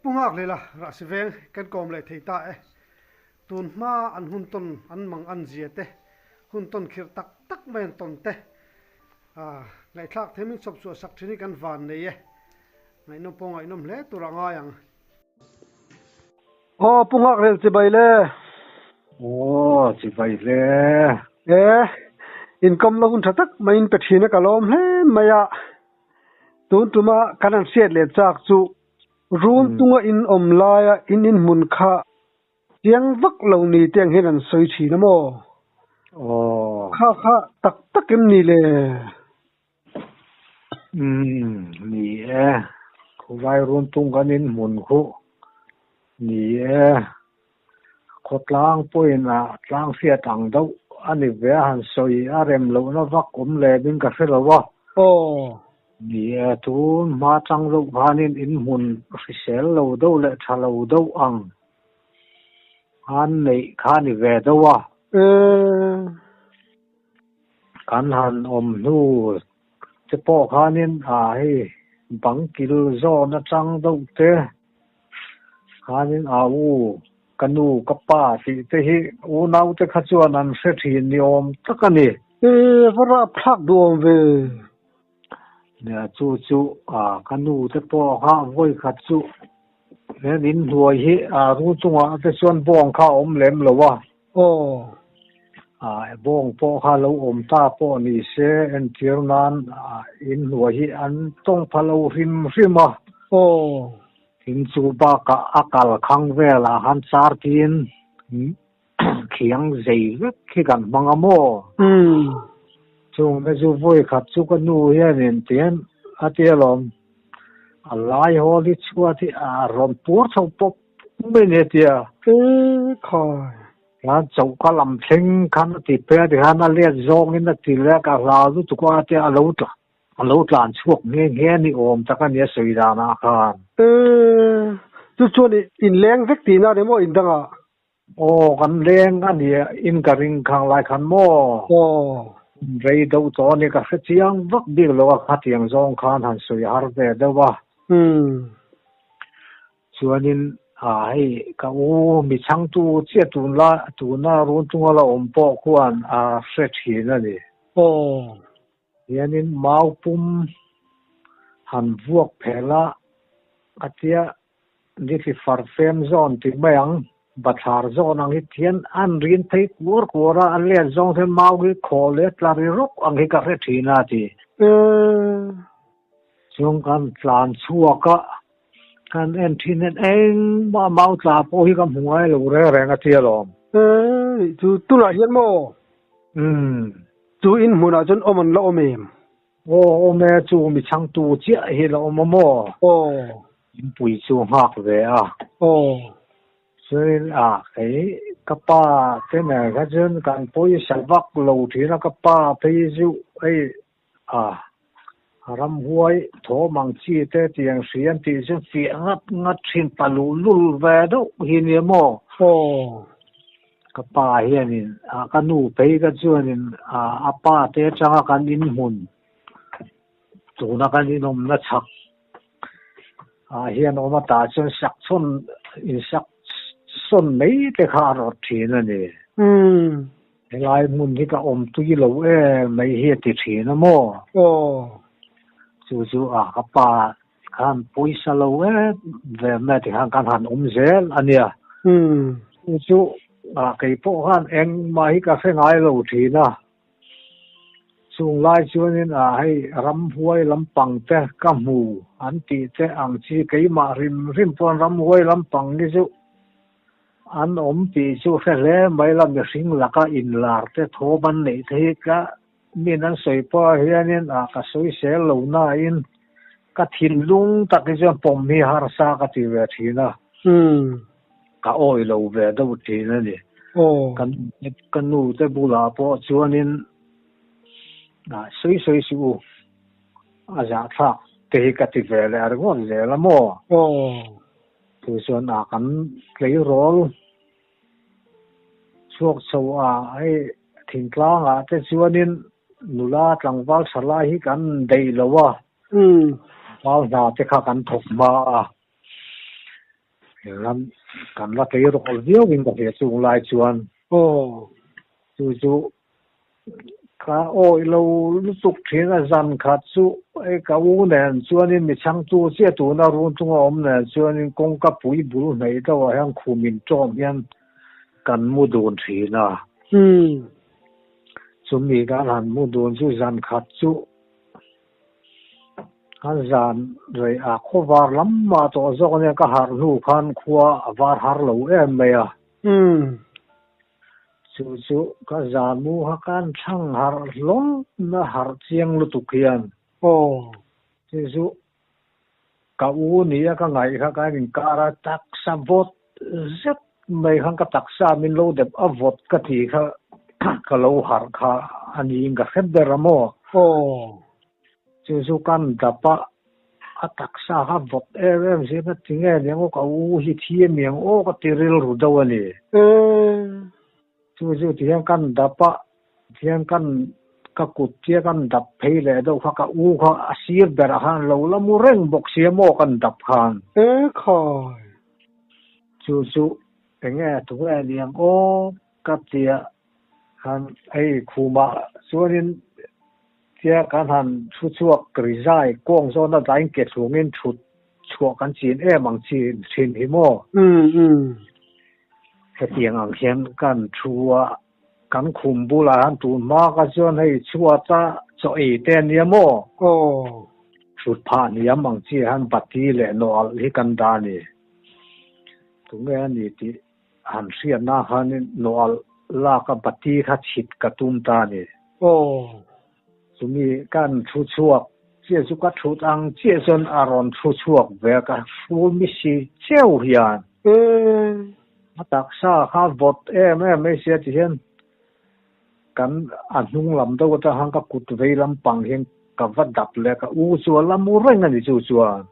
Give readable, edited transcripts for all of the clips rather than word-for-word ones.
pungak le la ra si veng kan kom le thei ta e tun ma an hun ton an mang an zia te hun ton khir tak tak men ton te ngai thak themin chop chu sak thini kan van nei e ngai no pongai nom hle turanga yang pungak le chi bai le chỉ vậy le income lo hun thatak main pe thina kalom hle maya tun tuma kanan siat le chak chu run tunga in omlaya in mun kha tiang vak lo ni tiang hinan soi thi na mo kha tak tak em ni le ni khu vai run tung kan in mun khu ni khotlang poina tlang sia tang do ani ve han soi arem lo na vak le bin ka fel wa ni tu ma chang lo hanin in mun sel lo do le thalo do ang an nei khani ve do wa kan han nu te po khanin hi bang kil zo na chang do te khanin kanu kapa si te hi nau te khachuan an se thin ni om takani vara phak duom ve ne chu kanu te po ha voi khachu ne din huai hi ru chunga te chuan bong kha om lem lo wa bong po kha lo om ta po ni se en tirnan in huai hi an tong phalo rim in chu ba ka akal khang vela han char tin khiang zei vek khi kan mangamo chung me chu voi khat chu ka nu hianin tian atialom alai holi chua ti rom pur chau pop me ne tia khoi lan chau ka lam thleng khan ti pe ti han a le zong in ti le ka la lu tu kwa ti alo tlan chuak nge ni om ta kan ye soi da na khan chu in leng vek ti na demo in danga kan leng ani in ka ring khang lai khan mo rei do to ni ka chiang vak bil lo ka tiang zong khan han soi har ve da wa chuanin hei ka mi chang tu che tu na run tu la om po khuan fret hi na ni yanin mau pum han vuak phela atia ni fi farfem zone ti mayang bathar zone ang hi thian an rin thei kura an le zong the mau hi khole tlari rok ang hi ka re thina ti chung kan tlan chuaka kan en thinen eng mau tla po hi kam hungai lo re nga tialom tu la hian mo tu in muna chon omon la omem me chu mi chang tu chia hi la omomo pui chu hak ve Sui cái kapa thế này cái chân cần bôi salvak lâu thì nó kapa thấy dụ ấy ram huai thổ mang chi thế tiếng xiên thì sẽ phía ngắt xin palu lul về đó hiền mo kapa hiền cái nu thấy cái chân apa thế chẳng cái in hun tu na cái in om na chak hiền om ta chân sắc chun in sắc son mấy cái khá rồi thì nó nè lại muốn cái ông tuy lâu mấy hiện thì nó mò chú các bà kan bôi sa lâu về mẹ thì kan han zel anh ya chú cái bộ han em mấy cái phê ngay lâu thì na chung lai chú nên hay ram huai lam pang te kamu anh ti te ang chi cái mà rim pon ram huai lam pang cái chú an ti chu fe le mai lam ya sing la ka in lar te tho ban nei the ka min an soi pa hianin ka soi sel lo na in ka thin lung ta ke jam pom mi har sa ka ti ve thina ka oi lo ve do thina ni kan nu te bula po chuanin soi su ja tha te ka ti ve le ar gon le la mo tu chuan kan lấy rol chuak chho ai thing tlang te chuanin nula tlangwal sala hi kan dei lowa wal na te kha kan thok ma làm cần là cái đó nhiều mình có thể dùng lại chuan chú cả ôi lâu lúc tục thế là dần khát chú cái u này chuan nên mình sang chú sẽ chú na run chung ông này chuan nên công cấp bùi bùi này đâu hàng khu mình trộm yan cần mua đồ thì na chú mình cái hàng mua đồ chú dần khát chú han zan rồi khó var lắm mà to zo ne ka har nu khan khua var har lo em me chú ka zan mu ha kan thang har long na har chiang lu tu khian chú ka u ni ka ngai ka min kara tak sa vot zet mai han ka tak sa min lo de avot ka ti ka lo har kha ani ga kheder mo chú căn đập đặc sa ha vọt em sẽ bắt tiếng nghe tiếng có u hi thiên miệng ô có tiền rồi đâu anh chú tiếng căn đập tiếng căn các cụt tiếng căn đập hay là đâu có cả u có xía bẹt han lâu lắm mua reng bọc xía mò căn đập han khỏi chú tiếng nghe tụi em tiếng ô các tiếng han ấy khu mà cho nên tia kan han thu chuak krizai kong zo na dain ke thungin thut chuak kan chin mang chin hi mo he tiang ang hian kan thua kan khum bula han tu ma ka chon hei chua cha cho e ten ni mo thut pha ni mang chi han pati le no al hi kan da ni tu nge ni ti han sia na han no al la ka pati kha chit ka tum ta ni chúng mi can thu chuộc chia chú các thu tăng chia dân aron thu chuộc về cả phu mi si treo hiền mà đặc sa ha vot em ấy sẽ thì hiện kan anh hung làm đâu có hàng các cụt về làm bằng hiện cả vật đập lệ cả u chua làm mua reng anh chua chua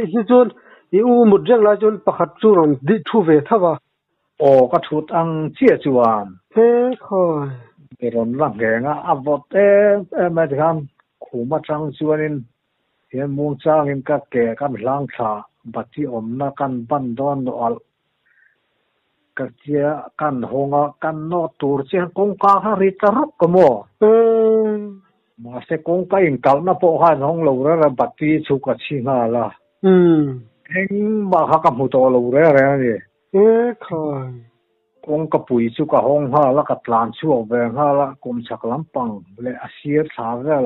hi chun i u một reng la chun pakhat chu ron di thu về thà ba các thu tăng chia chuan khỏi cái rốn lăng nghe ngã vọt em ấy thì ham khu mà trăng chuanin hiện muôn trang in các kẻ các lang thả bát chi na căn ban đón al các chia căn hong căn no tur chia công ca ha ri tarok ko mo mà sẽ công ca in cao na po han hong lo ra bát chi chu ka chi na la anh mà ha ka mu to lo ra ni khỏi công cấp bùi chú cả hong ha là cắt lan chú về ha là cùng chắc lắm bằng lệ asiat thả ra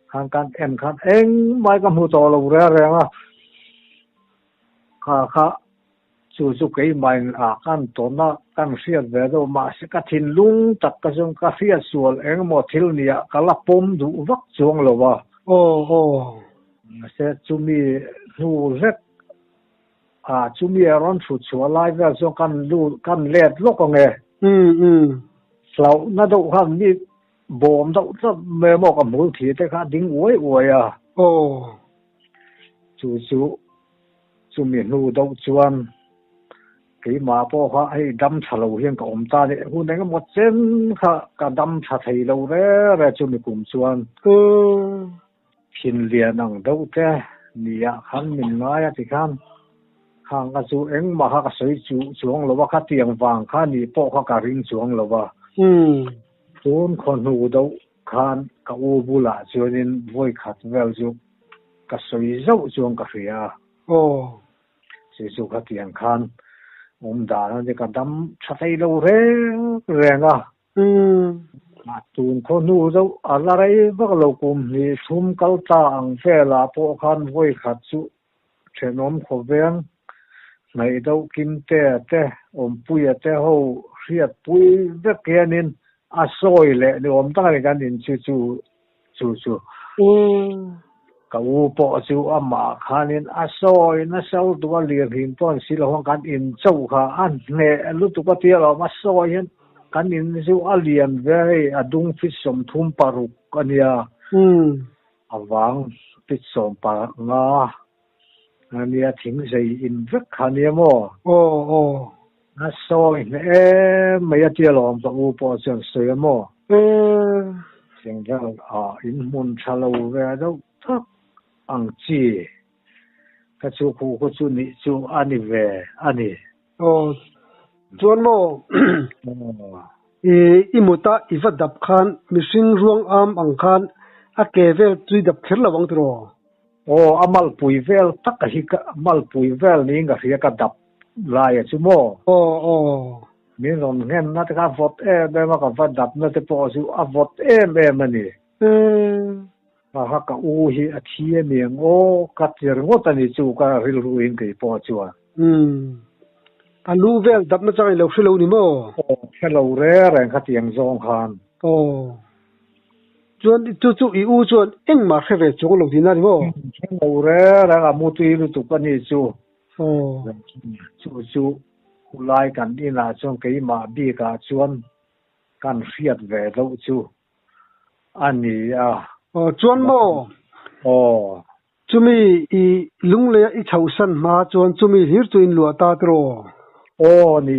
khang can em khang anh mai cầm hồ to lâu ra rồi ha chú cái mai can to na can siat về đâu mà sẽ cắt hin lung tất cả chúng cắt siat sual anh một thiếu nia cả là pom đủ vắt chuông lâu ba sẽ chú mi nu rất chú mi ron thu chua lai về cho kan led lok nghe sau na đâu ham ni bom đâu rất mê mò cái mũi thì cái khác đinh uối chú mi nu đâu chuan cái mà po ha hay đâm chả lâu hiện cái ta đấy hôm nay cái một chân cả đâm chả thấy lâu đấy chú mi cùng chuan thiên liền năng đâu thế nia khăn mình nói thì khăn hàng cái chú anh mà cái sợi chuông lâu cái tiếng vàng cái ni po cái ring chuông lâu tuôn con hù đâu khan cái u bula cho nên vui khát vào chú cái sợi dâu chuông cái phía chú cái tiếng khan đã nó cái đâm chặt thấy lâu reng mà tuôn con hù đâu ở lại bắt đầu cùng thì thum câu tang về là po khan vui khát chú chuyện ôm khổ ven này đâu kim tê bùi tê hậu riết bùi rất kia nên soi lệ nếu ta cái nên chú cái u bỏ chú mà khá nên soi nó sau tụi liền hình toàn xí là hoàng can in châu khá ăn nè lúc tụi tiệt là mà soi hiện can in chú liền về dung phết sầm thum paruk cái nia vàng phết sầm paruk nga nia thỉnh dậy in rất khá nia mo soi mấy tiệt lòng tụi u bỏ chân soi mo chẳng hạn in mun chalo về đâu thắc ang chi cái chú khu có chú nị chú anh về anh chuan mo imuta iva dap khan mishing ruang ang khan a kevel chui dap kher lawang tro amal pui vel tak hi ka amal pui vel ni nga ria ka dap lai chu mo min ron ngen na ta vot be ma ka va dap na te po chu a vot mani ha ka u hi a thie mieng ka tir ngo ta ni chu ka ril ruin ke po chu alu vel dap na chang lo shlo ni mo hello re reng kha tiang zong khan chuan chu i u chuan eng ma kheve chu lo din na ni mo hello re rang a mu tu lu tu ka ni chu chu ulai kan ni na chong ke ma bi ka chuan kan fiat ve lo chu ani chuan mo chumi i lungle i chausan ma chuan chumi hir chu in lua ta tro ni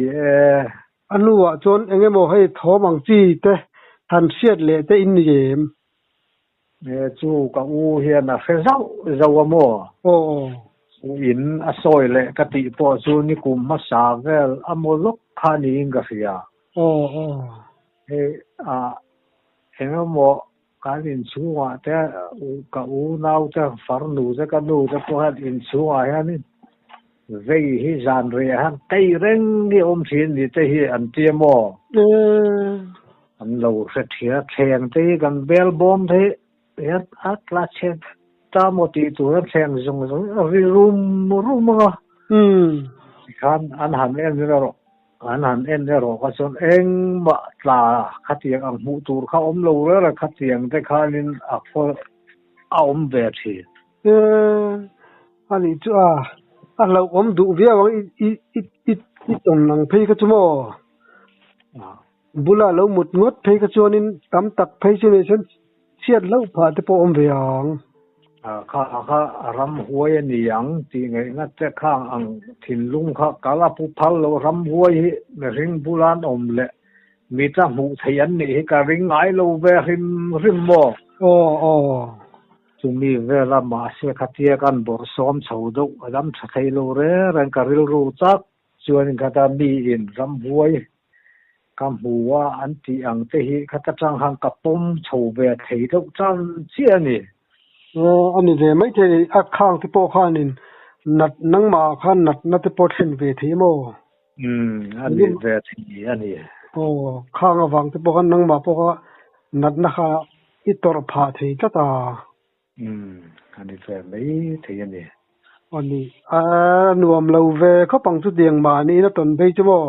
anuwa chuan engemaw hei thawmang chi te han siat le te in yem chu ka u hian a fe zau mo in a soi le ka ti po chu ni kum ma sa vel amolok khani inga fia engemaw kan in chuwa te ka u nau te far nu te ka nu te po han in chuwa hian vei hi zan re han kai reng ni thin ni te hi an tiamo an lo se thia theng te kan bel bom the yat atla chen ta moti tu theng zung ri rum ma khan an han en ro ka son eng ma tla khatiang ang mu tur kha lo ra khatiang te khanin a fo ve thi ani chu lo du via wang i ton nang phei ka chumo bula lo mut ngot phei ka chuanin tam tak phei chine chen chiat lo pha te po ve ang kha ram huai ni yang ti ngai na te khang ang thin lung kha kala pu phal lo ram huai hi ring bulan le mi ta mu thaian ni ka ring ai lo ve rim mo chumi vela ma se khatia kan bor som chhodo adam thai lo re ran ka ril ru chak chuan ka ta mi in ram huai kam huwa anti ang te hi khata chang hang ka pom chho ve thei do chan chi ani ani ve mai the a khang te po khanin nat nang ma khan nat na te po thin ve thei mo ani ve thi ani khang awang te po khan nang ma po kha nat na kha i tor pha thei ta ani ve mai thei ani ani nuam lo ve kho pang chu diang ma ni na ton bei chu mo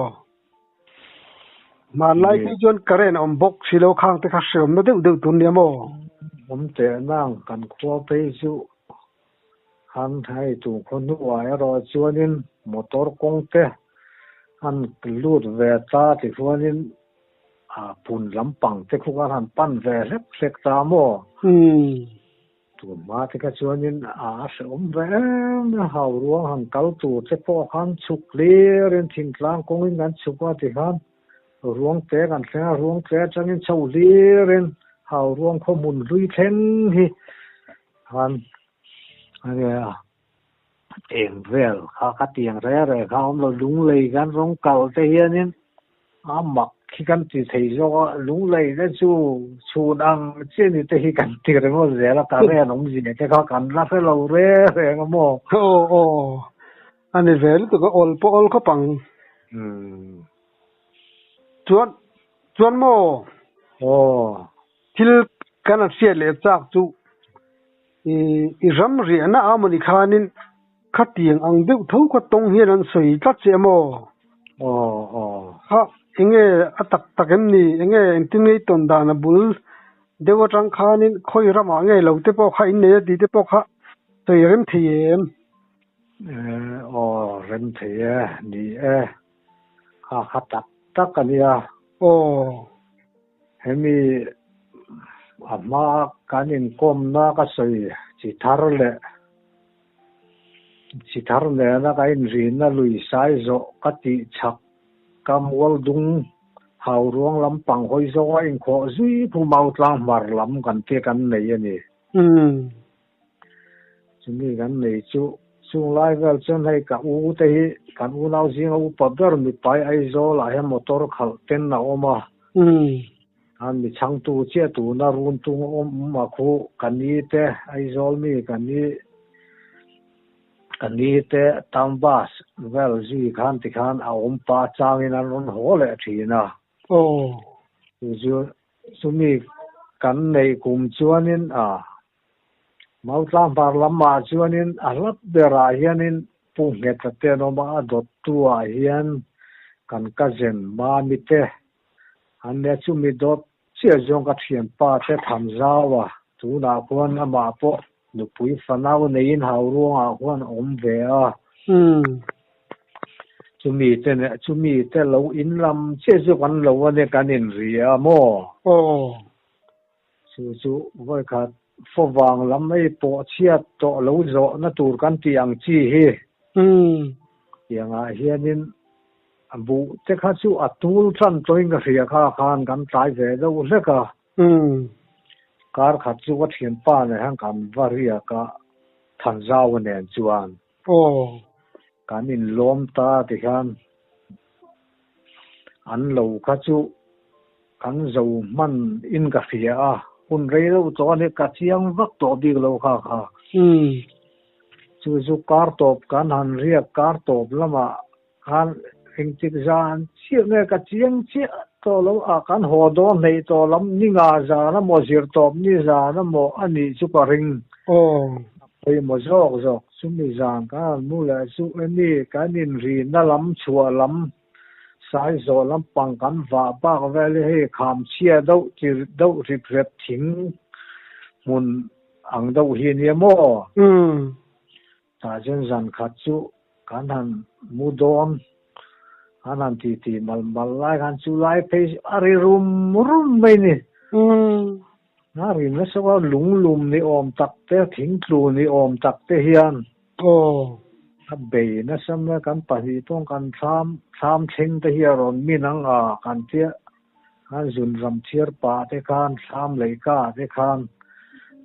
ma lai ki jon karen om bok silo khang te kha sem na deu tun ni mo te nang kan kho pe chu han thai tu khon nu wa ro chuanin motor kong te han lut ve ta ti chuanin pun lampang te khu han pan ve lek ta mo tu ma te ka chuanin som ve na hau ruang han kal tu te po khan chuk le ren thing tlang kong in gan chukwa ti khan ruang te kan thla ruang te changin chau le ren hau ruang kho mun lui theng hi han ani eng vel kha tiang re kha lo lung lei gan rong kal te hianin mak khi kan ti thei zo lung lei na chu dang chen ni te hi kan ti re mo zela ka re nong ji ne te kha kan la fe lo re mo ani vel to ko ol ko pang chuan mo thil kana sia le chak chu i ram ri na amani khanin khatiang ang deuh tho ka tong hian an soi tla che mo ha enge atak takem ni enge entingei ton da na bul dewa tang khanin khoi rama nge lo te po kha in ne di te po kha toi rem thiem rem thie ni kha tak ania hemi ama kanin kom na ka soi chi thar le na ka in rin na lui sai zo ka ti chak kam wal dung hau ruang lampang hoi zo in kho zui pu mau tlang mar lam kan te kan nei ani chumi kan nei chu chung lai vel chen hei ka u te hi kan u nau jing u pa ber mi pai ai zo la he motor khal ten na oma an mi chang tu che tu na run tu om ma khu kan ni te ai zol mi kan ni te tambas vel ji khan ti khan a om pa chang in an ron ho le thina chu mi kan nei kum chuanin mau tlam par lama chuanin alap bera hianin pu nge tate no ma dot tua hian kan ka zen ma mi te an ne chu mi dot chia jong ka thiam pa te tham zawa tu na kon ama po nu pui fanau nein hau ruang a kon om ve a chu mi te lo in lam che chu kan lo ane kan in ria mo chu voi khat phô vàng lắm ấy bộ chiết tổ lâu rõ nó tụt căn tiếng chi hi tiếng hiền nên vụ thế khác chú tul chân tôi cái gì khác khan căn trái về đâu thế cả car khác chú cái thiên pa này hàng căn varia cả thành giao nên chuan căn in lom ta thì khan ăn lâu khác chú căn dầu man in cái gì hun rei lo to ne ka chiang vak to dik lo kha chu kar top kan han ria kar top lama han ing tik zan chi ne ka chiang chi to lo a kan ho do nei to lam ni nga za na mo zir top ni za na mo ani chu ka ring oi mo zo chu mi zan ka mu la chu ni ka nin ri na lam chua lam sai zo lam pang kan va ba ve le he kham chia dau ri prep thing mun ang dau hi ni mo ta jen zan khat chu kan han mu don kan han ti mal lai kan chu lai pe ari rum mai ni na ri na so lum ni om tak te thing tlu ni om tak te hian bề nó xem nó căn bản thì trong căn tham thinh tới here rồi mình ang căn tiếc căn dùn rầm thiệt pa thế căn tham lấy cả thế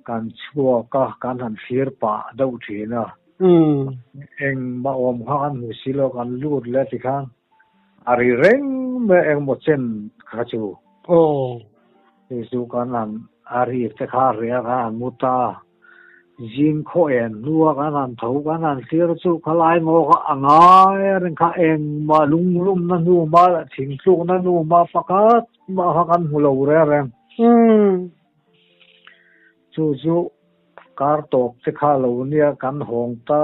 căn chua cả căn hành thiệt pa đâu thì na em mà om căn hồ xí lo căn lút lên thì căn ari reng mà em một chân khá chú thì chú căn hành ari thế khá ria căn muta jing ko en nuwa kanan thau kanan tir chu khalai ngo ka anga ren kha eng ma lum na nu ma thing tlu na nu ma pakat ma ha kan hulo re reng chu kar top te kha lo nia kan hong ta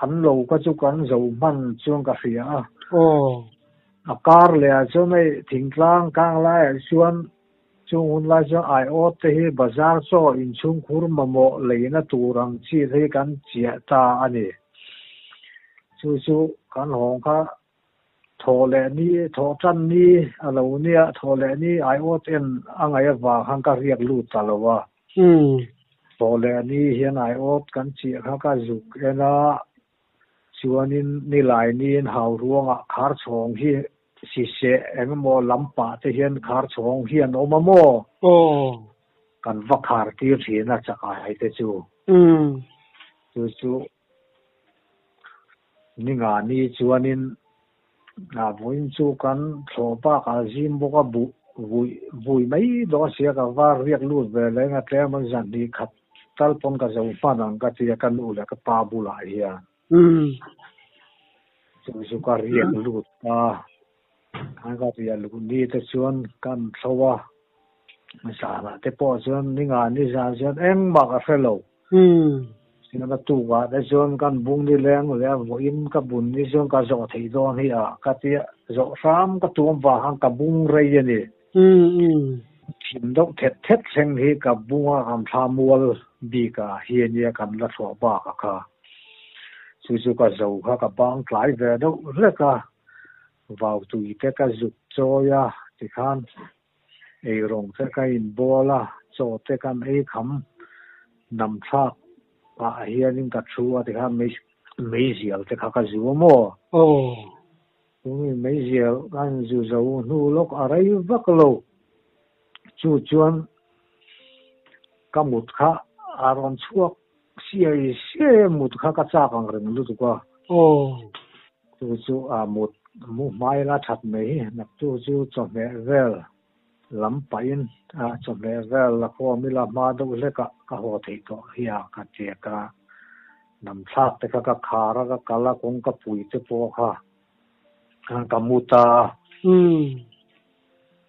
an lo ka chu kan zo man chuang ka ria a kar le a chu mai thing tlang kang lai chuan chung hun lai cho ai ot te hi bazar so in chung khur ma mo leina turang chi thei kan chia ta ani chu kan hong kha tho le ni tho chan ni alo nia tho le ni ai ot en angai wa hang ka riak lu ta lo wa tho le ni hian ai ot kan chi kha ka zuk ena chuanin ni lai ni in hau ruanga khar chhong hi si se eng mo lampa te hian khar chhong hian oma mo kan vakhar ti thina chaka hai te chu ninga ni chuanin na voin chu kan thlopa ka jim boka vui mai do sia ka var riak lut ve le nga tle man zan ni khat tal pon ka zo pa nang ka tia kan u le ka pa bu la hian chu ka riak lut ta kan ka tia lu ni te chuan kan thlowa sa la te po chuan ninga ni za chuan eng ma ka fellow sinama tu wa da chuan kan bung ni leng le vo in ka bun ni chuan ka zo thei don hi a ka tia zo ram ka tuam wa hang ka bung rei ani thim deuh thet seng hi ka bunga kam thamual bi ka hiania kan la thwa ba ka kha chu ka zo kha ka bang tlai ve deuh le ka vào tùy te ka zuk choya ti khan ei rong te ka in bola cho te kan ei kham nam thak pa hianin ka thua ti khan mei zial te kha ka zu mo mei zial kan zu zo nu lok arai vaklo chu chuan kamut kha aron chuak xe một khá cá bằng rừng lúc qua chú một mai là thật mấy nạp chú cho mẹ vel lắm pain cho mẹ vel là có mi là ma đâu lấy cả hồ thị đó hia cả chia cả nằm sát tới cả khá ra cả là cũng cả bụi chứ po ha cả muta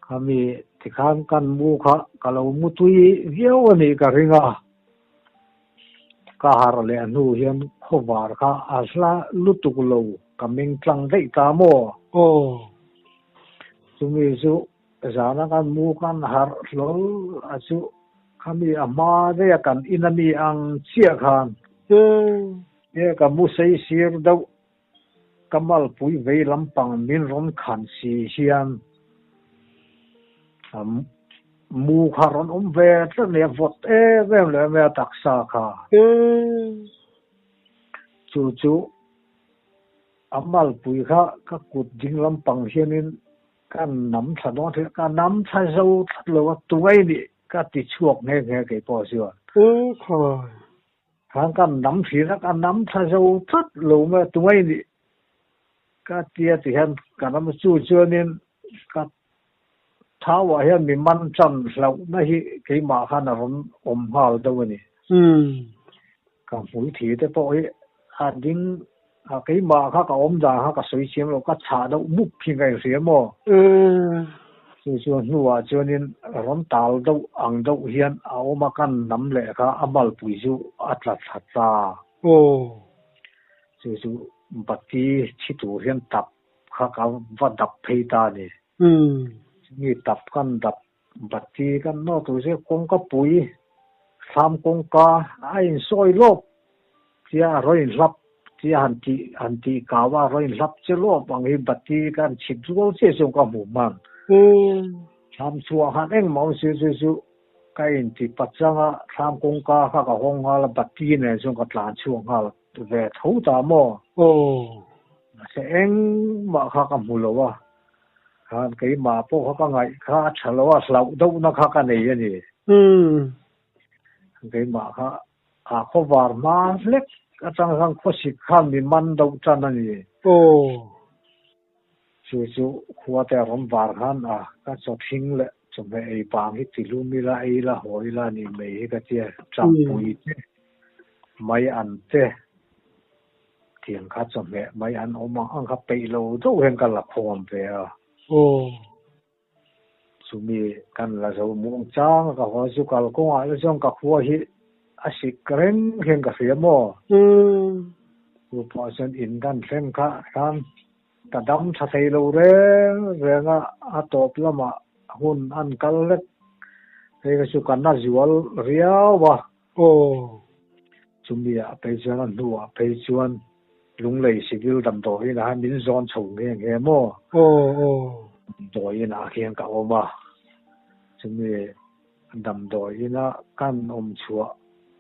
kami thì khám căn mua khá cả là mua tuy nhiều này cả ringa cả hà lệ nu hiền khô var khá asla lutuk lâu kaming tlang dei ta mo sumi su zana kan mu kan har lo asu kami ama de kan inami ang chia khan ye ka mu sei sir do kamal pui vei lampang min ron khan si hian mu kharon ve tla ne vot ve le me taksa kha chu amal pui kha ka kut ding lampang hianin kan nam tha no the ka nam tha zo lo tuai ni ka ti chuak nge ke po siwa kan nam thi ra kan nam tha zo thut lo me tuai ni ka tia ti han ka nam chu chuanin ka thawa hian mi man chan hlau na hi ke ma khan ron hal do ni ka pui thi te po hi a ding cái mà khác cả ôm già khác cả suy chiếm rồi các茶都木片cái gì mà so nuwa cho nên ron tal do ang do hian ôm kan nam le kha amal pui ju atla thatta so bati chitu hian tap kha ka va dap phei ta ni ni tap kan dap bati kan no tu se kong ka pui sam kong ka ai soi lop chia roi lap chia han ti kawa roi lap che lo bang hi bati kan chit zo che so ka mu man tham chua han eng mau su kai ti pachanga tham kong ka kha ka hong ha la bati ne so ka tlan chuang ha ve thau ta mo se eng ma kha ka mu lo wa han kai ma po kha ka ngai kha chalo wa slau do na kha ka nei ani kai ma kha kho var ma lek atang sang khosi khan mi man do chan ani chu khuwa te rom var khan ka cho thing le cho me ei pang hi ti lu mi la ei la hoi la ni me hi ka tia cham pui te mai an te tiang kha cho me mai an oma ang kha pe lo do hen ka la khom pe sumi kan la zo mung chang ka ho su kal ko a jong ka khuwa hi asik kren hen ka sia mo u pasan in dan thleng kha kan ta dam tha thei lo re nga a top lama hun an kal lek he ka su kan na zual riaw wa chumi a pe chuan an nuwa pe chuan lung lei civil dam do hi na min zon chho nge mo do ina khian ka oma chumi dam do ina kan chua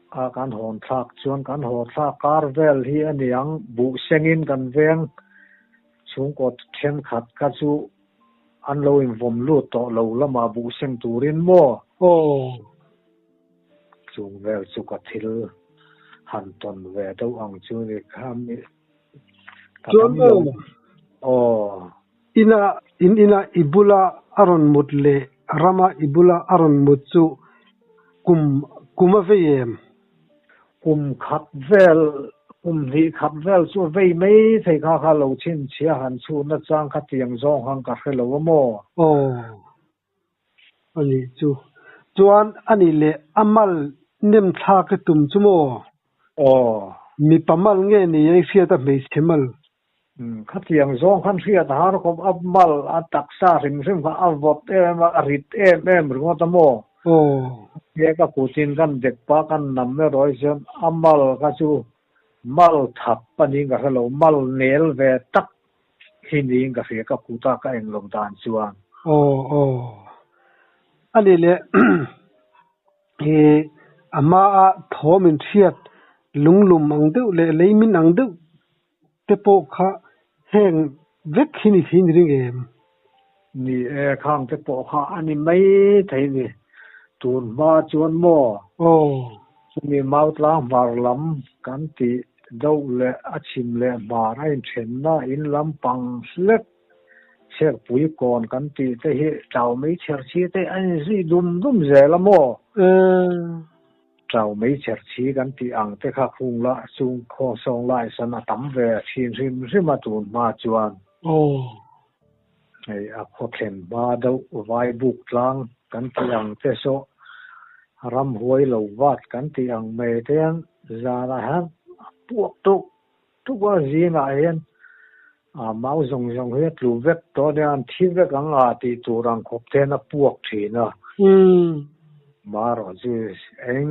kan hon thak chuan kan ho thak kar vel hi aniang bu sengin kan veng chung ko then khat ka chu an lo in vom lu to lo lama bu seng turin mo chung vel chu ka thil han ton ve do ang chu ni kham ni chuan ina ibula aron mutle rama ibula aron mutchu kuma veyem khát ni khát vel chu vei mấy thầy kha lo chin chia han chu na chang kha tiang zong hang ka khelo mo ani chuan ani le amal nem tha ka tum chu mo mi pamal nge ni ei sia ta me semal kha tiang zong khan sia ta har ko amal a taksa rim kha avot em a rit em ringo ta mo ye ka putin kan dek pa kan nam me roi chen amal ka chu mal thap pani ga hello mal nel ve tak hini ga fe ka puta ka eng long dan chuan ani le ama a thomin thiat lunglum ang deuh le leimin ang deuh te po kha heng vek hini hin ring em ni khang te po kha ani mai thei ni tun ma chuan mo มีมาตรามาลำกันติดูเลอาชิมเลมาให้เห็นนะอินลำปังเล็กเชื่อปุ๋ยก่อนกันติแต่เฮเจ้าไม่เชื่อชีแต่อันสิดุมเจละโมเจ้าไม่เชื่อชีกันติอังแต่ข้าคุงละซุงโคสองไล่สนะตั้มเวทีนริมาตูนมาจวนไอ้อควเข็มบาดูไว้บุกลังกันติอังเตโซรำหวยเหลววัดกันติอังเมเตียนจาระฮันพวกทุกว่าจีน่าเห็นมาส่งเฮ็ดลูเวกตัวเนี่ยที่เวกังติตัวรังคบเทนพวกทีนะมารอจูเอ็ง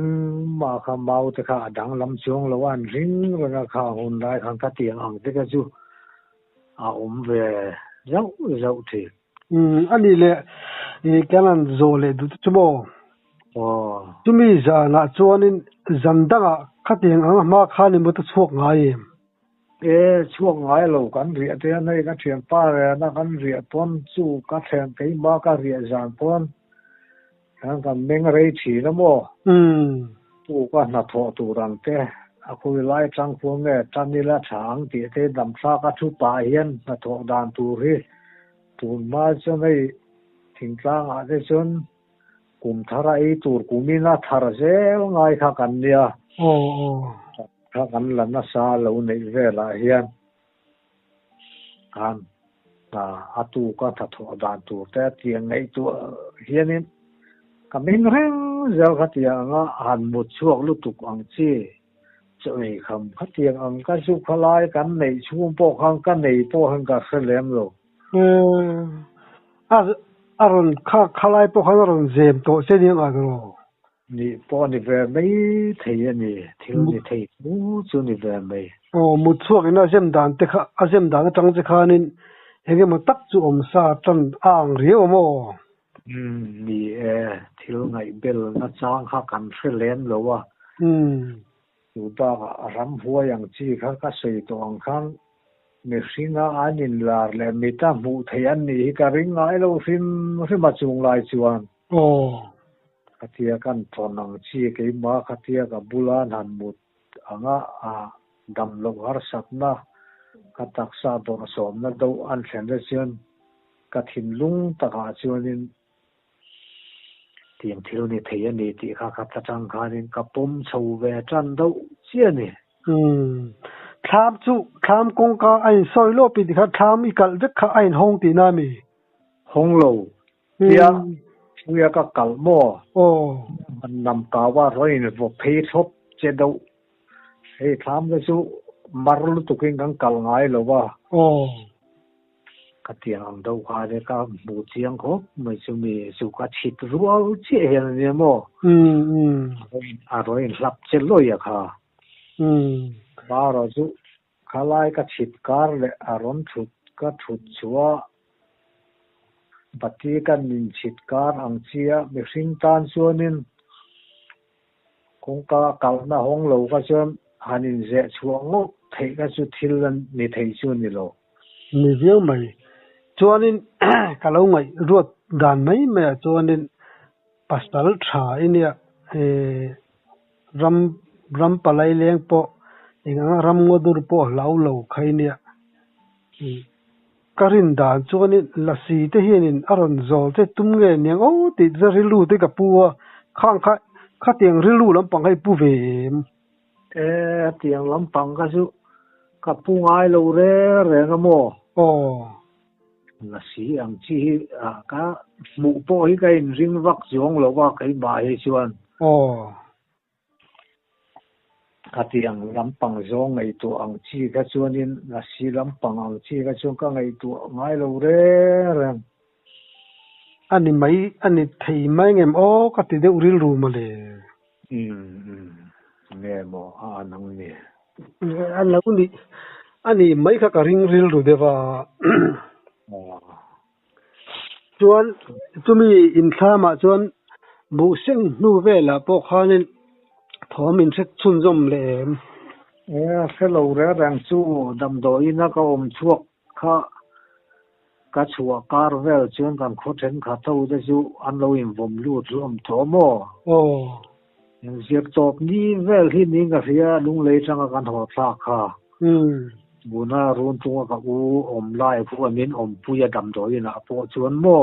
มาข้ามาแต่ข้าดังลำชงละวันริงแล้วข้าหุ่นได้ข้างกติอังแต่ก็จูเวเจ้าทีอันนี้แหละนี่แกนั่นโจเลยดูชั่วโมงจุมีจานะจวนนี่จันดังขัดยังมาข้านี่มันจะช่วงไงช่วงไงเรากันเรียเทียนในกันเทียนป้าเรนะกันเรียปนสู้กันแทนไปมากันเรียจานปนกันเมงเรทีนะโมตู้ก็นัดโทตูรังเตะคุยไล่จังพวงเนี่ยจันนี่ละฉางตีเตดำซากัชุปาเฮียนนัดโทดานตูรีตูมาจนในทิ้งกลางอาจจะกุมทาราไอตูกุมินาทาราเซลง่ายข้ากันเนี่ยข้ากันลันนาซาเหล่าในเวลาเฮียนกันตูก็ทัดดานตูแต่เตียงไอตัวเฮียนี่ก็มิงเร่งเจ้าขัดยังหันหมดช่วงลุตุกอังจีจะไม่คำขัดยังก็สุขลายกันในช่วงพวกข้างกันในพวกข้างกันเสลียมโลอารมณ์ข้าไล่พวกเขาอารมณ์เจ็บตัวเสียยังไงกันหรอนี่พอนี่เวไม่เทียนี่ที่นี่เทียมูจูนี่เวไม่มุดช่วงนั้นเจ็บด่านแต่ข้าเจ็บด่านก็จังจะข้านี่เห็นมันตักจูซาจันอ่างเรียวมั้นี่ที่ไงเบลน่าจ้างข้ากันเสลียมหรือว่าอยู่บ้ารำหัวอย่างที่ข้าก็ใส่ตัวข้างเมื่อสิ่งอันนี้ลาเลมิตามูเทียนนี่ก็ริงไงเราฟิมมาจุงไล่จวนขัดเทียกันทอนังชีกิมาขัดเทียกับบุลานันมุดดำลงหาสัตนะกัตักษาตัวสมนั่นดูอันเซนเดชนกัทินลุงตะกาจวนินเตียงทิลนี่เทียนนี่ที่ข้าขัดจังคานินกับปุ่มชูเวจันดูเจียนี่ถามกงกาไอ้ซอยโลปิดครับถามอีกแล้วจะข้าไอ้ห้องตีน่ามีห้องโลเดียก็กัลโม่มันนำกาว่าร้อยนี่พวกเพทบเจดูให้ถามก็สู้มารุตุกินกันกัลไงหรือว่าก็เตียงอังดูว่าเด็กก็บูเชียงครบไม่ใช่มีสุขชิดรัวเจียนเนี่ยโม่ร้อยหลับเจลอยอะค่ะบาร์จูข้าไล่ก็ชิดการเลยอารมณ์ชุดก็ชุดชัวบัดนี้กันนินชิดการอังเชียมีสิ่งตานชวนินคงก็เก่าหน้าห้องเราก็ชวนหันินเสียชัวงกเทก็ชุดทิลนันนี่เทชวนนี่โลนี่เดียวไหมชวนินก็เราไงรวดด่านไหมชวนินปัสตาลชาอินเนี่ยรำปลายเลี้ยงปอรำงดูปอเหลาใครเนี่ยการินด่านชวนินลักษีเทียนินอารมณ์โจลเตตุ้มเงี้ยเนี่ยโอ้ติดจะริลูติกับปัวข้างข้าเตียงริลูลำปังให้ปูเวมเตียงลำปังก็สุกับปูง่ายเราเร่งโม่ลักษีอังชีก็หมู่ปอให้กันริงวักจงหรือว่าใครบ่ายชวนขัดยังลำปังจงไอตัวอังชีก็ชวนนี่ลักษีลำปังอังชีก็ชวนก็ไอตัวง่ายเราเร่งอันนี้ไทยไม่เงี้ยก็ติดเดือดรู้มาเลยเนี่ยโมนังเนี่ยอันนี้ไม่ค่ะก็ริงรู้เดี๋ยวว่าจวนจะมีอินทามาจวนบุษย์นู่เวล่ะพวกเขาเนี่ยทอมินเซ็ตชุนจมเลยเสลาเรื่องแรงสู้ดำโดยนักอมชั่วข้าก็ชัวการเวลจวนกันโคตรเห็นข้าเท่าจะสู้อันเราอินผมรู้ร่วมถั่วโม่ ยังเสียบตบนี้เวลที่นี้ก็เสียลุงเลยจังกันหอดลากค่ะบุญารุนตัวกับอูอมไล่พวกมินอมปุยดำโดยนะพวกชวนโม่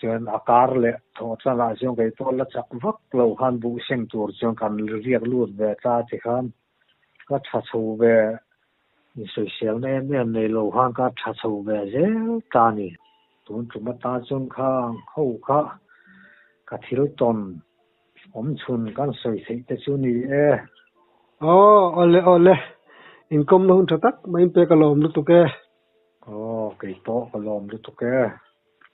ชวนอาการเลยทอดสลายช่วงไก่ตัวละจักวักเราหันบุเสียงตัวช่วงกันเรียกลูดเวตาที่ขันก็ชัดชูเวนี่สวยเสียงเนี่ยในเราหันก็ชัดชูเวเจ้าตานี่ตุนจุมาตาจนข้างเข้าค่ะกะทิลตนผมชุนกันสวยสิแต่ชุนี่ole income lo hun thatak main pe kalom lu tu ke cái to kalom lu tu ke